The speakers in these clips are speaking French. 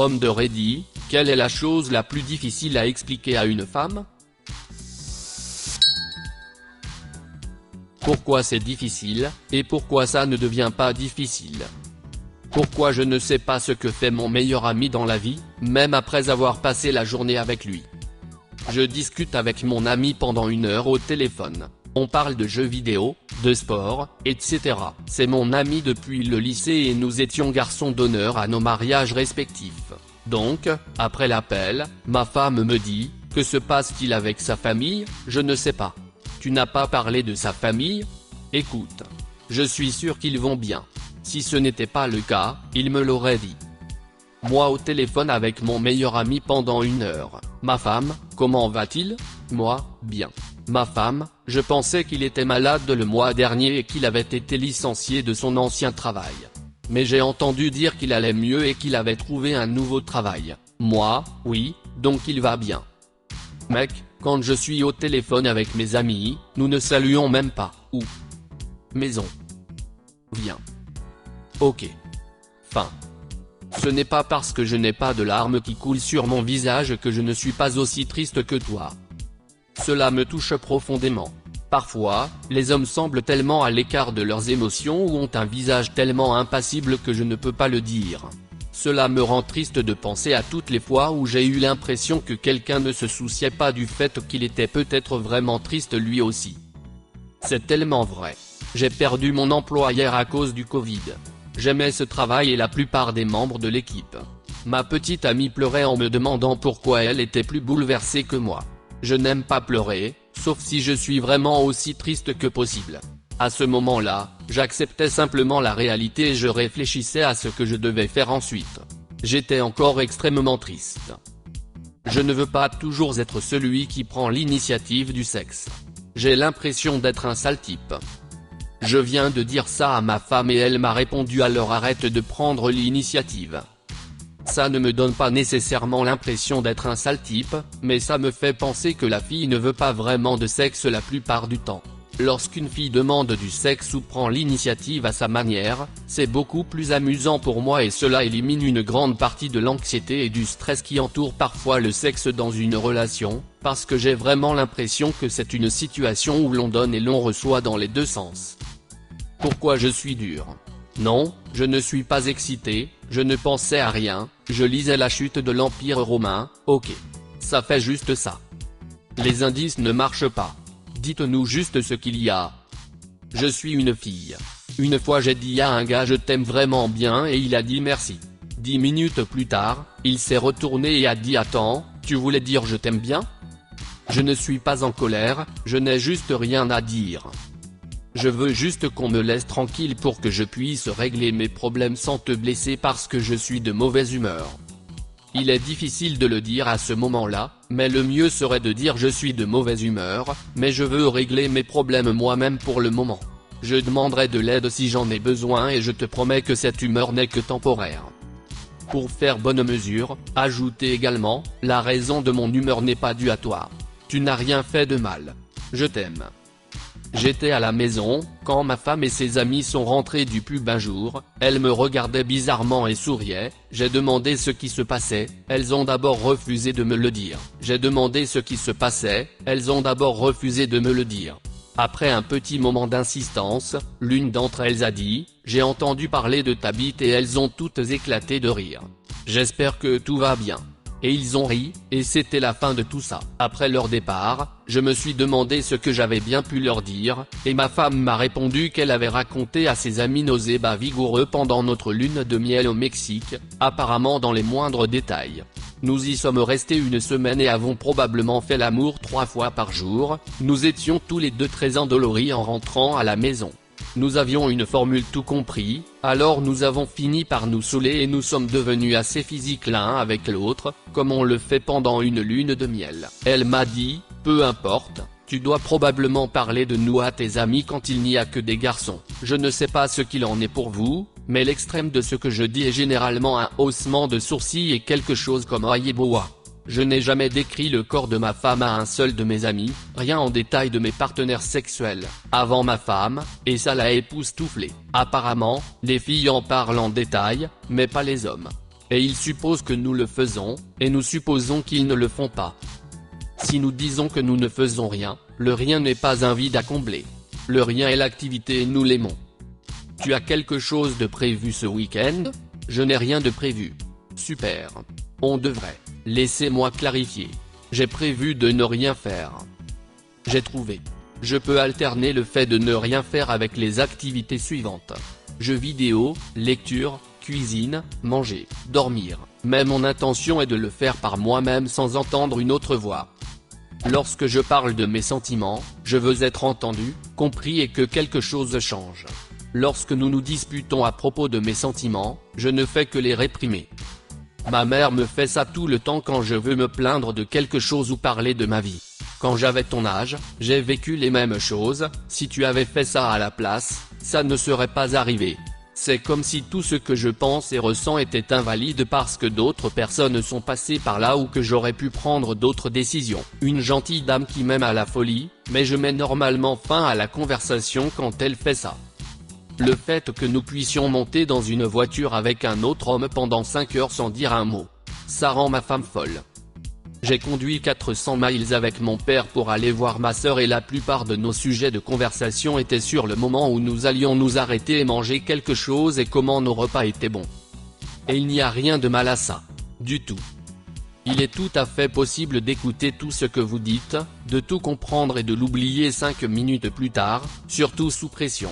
Homme de Reddit, quelle est la chose la plus difficile à expliquer à une femme? Pourquoi c'est difficile, et pourquoi ça ne devient pas difficile? Pourquoi je ne sais pas ce que fait mon meilleur ami dans la vie, même après avoir passé la journée avec lui? Je discute avec mon ami pendant 1 heure au téléphone. On parle de jeux vidéo, de sport, etc. C'est mon ami depuis le lycée et nous étions garçons d'honneur à nos mariages respectifs. Donc, après l'appel, ma femme me dit, que se passe-t-il avec sa famille? Je ne sais pas. Tu n'as pas parlé de sa famille? Écoute. Je suis sûr qu'ils vont bien. Si ce n'était pas le cas, il me l'aurait dit. Moi au téléphone avec mon meilleur ami pendant 1 heure. Ma femme, comment va-t-il? Moi, bien. Ma femme, je pensais qu'il était malade le mois dernier et qu'il avait été licencié de son ancien travail. Mais j'ai entendu dire qu'il allait mieux et qu'il avait trouvé un nouveau travail. Moi, oui, donc il va bien. Mec, quand je suis au téléphone avec mes amis, nous ne saluons même pas. Ou maison. Viens. Ok. Fin. Ce n'est pas parce que je n'ai pas de larmes qui coulent sur mon visage que je ne suis pas aussi triste que toi. Cela me touche profondément. Parfois, les hommes semblent tellement à l'écart de leurs émotions ou ont un visage tellement impassible que je ne peux pas le dire. Cela me rend triste de penser à toutes les fois où j'ai eu l'impression que quelqu'un ne se souciait pas du fait qu'il était peut-être vraiment triste lui aussi. C'est tellement vrai. J'ai perdu mon emploi hier à cause du Covid. J'aimais ce travail et la plupart des membres de l'équipe. Ma petite amie pleurait en me demandant pourquoi elle était plus bouleversée que moi. Je n'aime pas pleurer, sauf si je suis vraiment aussi triste que possible. À ce moment-là, j'acceptais simplement la réalité et je réfléchissais à ce que je devais faire ensuite. J'étais encore extrêmement triste. Je ne veux pas toujours être celui qui prend l'initiative du sexe. J'ai l'impression d'être un sale type. Je viens de dire ça à ma femme et elle m'a répondu alors arrête de prendre l'initiative. Ça ne me donne pas nécessairement l'impression d'être un sale type, mais ça me fait penser que la fille ne veut pas vraiment de sexe la plupart du temps. Lorsqu'une fille demande du sexe ou prend l'initiative à sa manière, c'est beaucoup plus amusant pour moi et cela élimine une grande partie de l'anxiété et du stress qui entourent parfois le sexe dans une relation, parce que j'ai vraiment l'impression que c'est une situation où l'on donne et l'on reçoit dans les deux sens. Pourquoi je suis dur? Non, je ne suis pas excité, je ne pensais à rien, je lisais la chute de l'Empire romain, ok. Ça fait juste ça. Les indices ne marchent pas. Dites-nous juste ce qu'il y a. Je suis une fille. Une fois j'ai dit à un gars je t'aime vraiment bien et il a dit merci. 10 minutes plus tard, il s'est retourné et a dit attends, tu voulais dire je t'aime bien? Je ne suis pas en colère, je n'ai juste rien à dire. Je veux juste qu'on me laisse tranquille pour que je puisse régler mes problèmes sans te blesser parce que je suis de mauvaise humeur. Il est difficile de le dire à ce moment-là, mais le mieux serait de dire je suis de mauvaise humeur, mais je veux régler mes problèmes moi-même pour le moment. Je demanderai de l'aide si j'en ai besoin et je te promets que cette humeur n'est que temporaire. Pour faire bonne mesure, ajoutez également, la raison de mon humeur n'est pas due à toi. Tu n'as rien fait de mal. Je t'aime. J'étais à la maison, quand ma femme et ses amis sont rentrés du pub un jour, elles me regardaient bizarrement et souriaient, j'ai demandé ce qui se passait, elles ont d'abord refusé de me le dire. J'ai demandé ce qui se passait, elles ont d'abord refusé de me le dire. Après un petit moment d'insistance, l'une d'entre elles a dit, j'ai entendu parler de ta bite et elles ont toutes éclaté de rire. J'espère que tout va bien. Et ils ont ri, et c'était la fin de tout ça. Après leur départ, je me suis demandé ce que j'avais bien pu leur dire, et ma femme m'a répondu qu'elle avait raconté à ses amis nos ébats vigoureux pendant notre lune de miel au Mexique, apparemment dans les moindres détails. Nous y sommes restés 1 semaine et avons probablement fait l'amour 3 fois par jour, nous étions tous les deux très endoloris en rentrant à la maison. Nous avions une formule tout compris, alors nous avons fini par nous saouler et nous sommes devenus assez physiques l'un avec l'autre, comme on le fait pendant une lune de miel. Elle m'a dit, peu importe, tu dois probablement parler de nous à tes amis quand il n'y a que des garçons. Je ne sais pas ce qu'il en est pour vous, mais l'extrême de ce que je dis est généralement un haussement de sourcils et quelque chose comme Ayeboa. Je n'ai jamais décrit le corps de ma femme à un seul de mes amis, rien en détail de mes partenaires sexuels, avant ma femme, et ça l'a époustouflé. Apparemment, les filles en parlent en détail, mais pas les hommes. Et ils supposent que nous le faisons, et nous supposons qu'ils ne le font pas. Si nous disons que nous ne faisons rien, le rien n'est pas un vide à combler. Le rien est l'activité et nous l'aimons. Tu as quelque chose de prévu ce week-end? Je n'ai rien de prévu. Super. On devrait. Laissez-moi clarifier. J'ai prévu de ne rien faire. J'ai trouvé. Je peux alterner le fait de ne rien faire avec les activités suivantes. Jeux vidéo, lecture, cuisine, manger, dormir. Mais mon intention est de le faire par moi-même sans entendre une autre voix. Lorsque je parle de mes sentiments, je veux être entendu, compris et que quelque chose change. Lorsque nous nous disputons à propos de mes sentiments, je ne fais que les réprimer. Ma mère me fait ça tout le temps quand je veux me plaindre de quelque chose ou parler de ma vie. Quand j'avais ton âge, j'ai vécu les mêmes choses, si tu avais fait ça à la place, ça ne serait pas arrivé. C'est comme si tout ce que je pense et ressens était invalide parce que d'autres personnes sont passées par là ou que j'aurais pu prendre d'autres décisions. Une gentille dame qui m'aime à la folie, mais je mets normalement fin à la conversation quand elle fait ça. Le fait que nous puissions monter dans une voiture avec un autre homme pendant 5 heures sans dire un mot. Ça rend ma femme folle. J'ai conduit 400 miles avec mon père pour aller voir ma sœur et la plupart de nos sujets de conversation étaient sur le moment où nous allions nous arrêter et manger quelque chose et comment nos repas étaient bons. Et il n'y a rien de mal à ça. Du tout. Il est tout à fait possible d'écouter tout ce que vous dites, de tout comprendre et de l'oublier 5 minutes plus tard, surtout sous pression.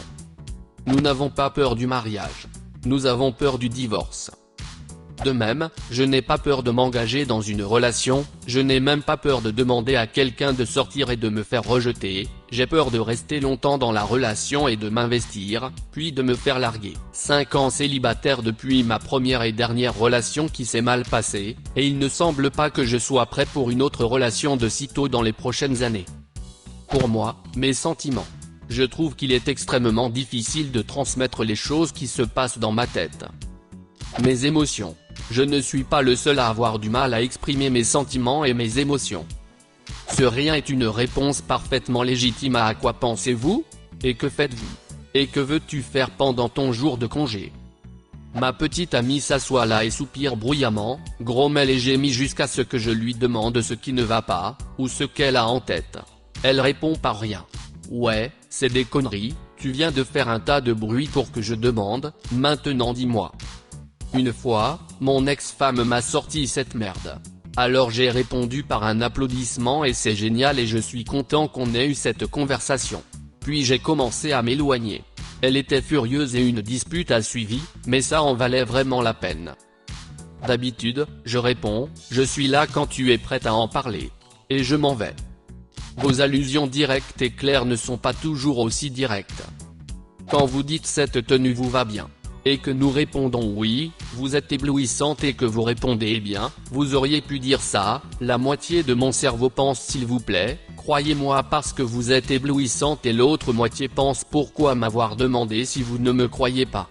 Nous n'avons pas peur du mariage. Nous avons peur du divorce. De même, je n'ai pas peur de m'engager dans une relation, je n'ai même pas peur de demander à quelqu'un de sortir et de me faire rejeter, j'ai peur de rester longtemps dans la relation et de m'investir, puis de me faire larguer. 5 ans célibataire depuis ma première et dernière relation qui s'est mal passée, et il ne semble pas que je sois prêt pour une autre relation de sitôt dans les prochaines années. Pour moi, mes sentiments. Je trouve qu'il est extrêmement difficile de transmettre les choses qui se passent dans ma tête. Mes émotions. Je ne suis pas le seul à avoir du mal à exprimer mes sentiments et mes émotions. Ce rien est une réponse parfaitement légitime à quoi pensez-vous? Et que faites-vous? Et que veux-tu faire pendant ton jour de congé? Ma petite amie s'assoit là et soupire bruyamment, grommelle et gémit jusqu'à ce que je lui demande ce qui ne va pas, ou ce qu'elle a en tête. Elle répond par rien. Ouais, c'est des conneries, tu viens de faire un tas de bruit pour que je demande, maintenant dis-moi. Une fois, mon ex-femme m'a sorti cette merde. Alors j'ai répondu par un applaudissement et c'est génial et je suis content qu'on ait eu cette conversation. Puis j'ai commencé à m'éloigner. Elle était furieuse et une dispute a suivi, mais ça en valait vraiment la peine. D'habitude, je réponds, je suis là quand tu es prête à en parler. Et je m'en vais. Vos allusions directes et claires ne sont pas toujours aussi directes. Quand vous dites cette tenue vous va bien, et que nous répondons oui, vous êtes éblouissante et que vous répondez eh bien, vous auriez pu dire ça, la moitié de mon cerveau pense s'il vous plaît, croyez-moi parce que vous êtes éblouissante et l'autre moitié pense pourquoi m'avoir demandé si vous ne me croyez pas.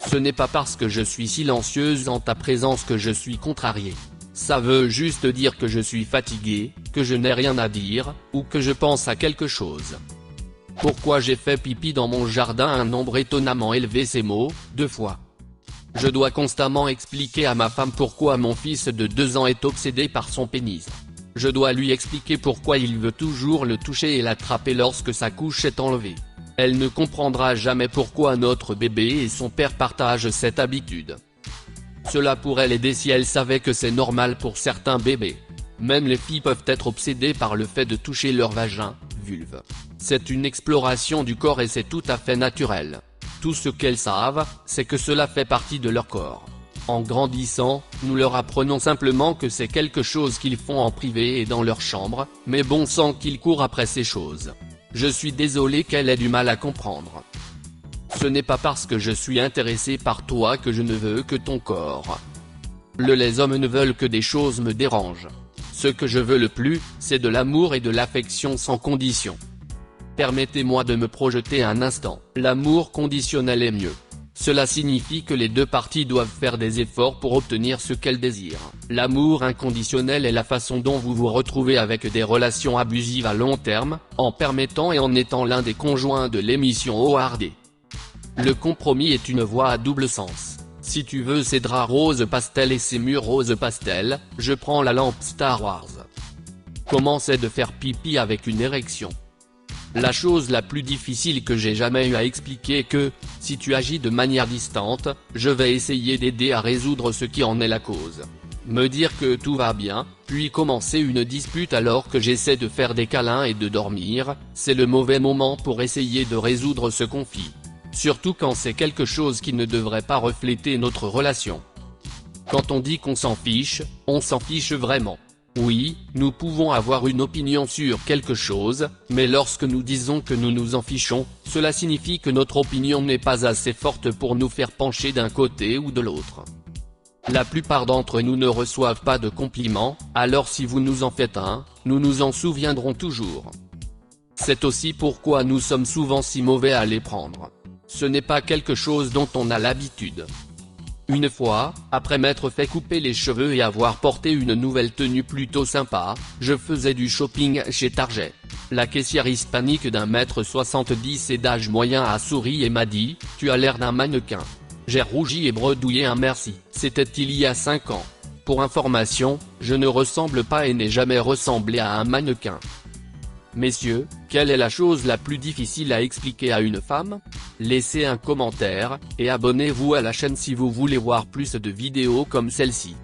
Ce n'est pas parce que je suis silencieuse en ta présence que je suis contrariée. Ça veut juste dire que je suis fatigué, que je n'ai rien à dire, ou que je pense à quelque chose. Pourquoi j'ai fait pipi dans mon jardin? Un nombre étonnamment élevé ces mots, 2 fois. Je dois constamment expliquer à ma femme pourquoi mon fils de 2 ans est obsédé par son pénis. Je dois lui expliquer pourquoi il veut toujours le toucher et l'attraper lorsque sa couche est enlevée. Elle ne comprendra jamais pourquoi notre bébé et son père partagent cette habitude. Cela pourrait l'aider si elle savait que c'est normal pour certains bébés. Même les filles peuvent être obsédées par le fait de toucher leur vagin, vulve. C'est une exploration du corps et c'est tout à fait naturel. Tout ce qu'elles savent, c'est que cela fait partie de leur corps. En grandissant, nous leur apprenons simplement que c'est quelque chose qu'ils font en privé et dans leur chambre, mais bon sang qu'ils courent après ces choses. Je suis désolé qu'elle ait du mal à comprendre. Ce n'est pas parce que je suis intéressé par toi que je ne veux que ton corps. Les hommes ne veulent que des choses me dérangent. Ce que je veux le plus, c'est de l'amour et de l'affection sans condition. Permettez-moi de me projeter un instant. L'amour conditionnel est mieux. Cela signifie que les 2 parties doivent faire des efforts pour obtenir ce qu'elles désirent. L'amour inconditionnel est la façon dont vous vous retrouvez avec des relations abusives à long terme, en permettant et en étant l'un des conjoints de l'émission ORD. Le compromis est une voie à double sens. Si tu veux ces draps rose pastel et ces murs rose pastel, je prends la lampe Star Wars. Comment c'est de faire pipi avec une érection? La chose la plus difficile que j'ai jamais eu à expliquer est que, si tu agis de manière distante, je vais essayer d'aider à résoudre ce qui en est la cause. Me dire que tout va bien, puis commencer une dispute alors que j'essaie de faire des câlins et de dormir, c'est le mauvais moment pour essayer de résoudre ce conflit. Surtout quand c'est quelque chose qui ne devrait pas refléter notre relation. Quand on dit qu'on s'en fiche vraiment. Oui, nous pouvons avoir une opinion sur quelque chose, mais lorsque nous disons que nous nous en fichons, cela signifie que notre opinion n'est pas assez forte pour nous faire pencher d'un côté ou de l'autre. La plupart d'entre nous ne reçoivent pas de compliments, alors si vous nous en faites un, nous nous en souviendrons toujours. C'est aussi pourquoi nous sommes souvent si mauvais à les prendre. Ce n'est pas quelque chose dont on a l'habitude. Une fois, après m'être fait couper les cheveux et avoir porté une nouvelle tenue plutôt sympa, je faisais du shopping chez Target. La caissière hispanique d'1m70 et d'âge moyen a souri et m'a dit « Tu as l'air d'un mannequin ». J'ai rougi et bredouillé un merci. C'était il y a 5 ans. Pour information, je ne ressemble pas et n'ai jamais ressemblé à un mannequin. Messieurs, quelle est la chose la plus difficile à expliquer à une femme? Laissez un commentaire, et abonnez-vous à la chaîne si vous voulez voir plus de vidéos comme celle-ci.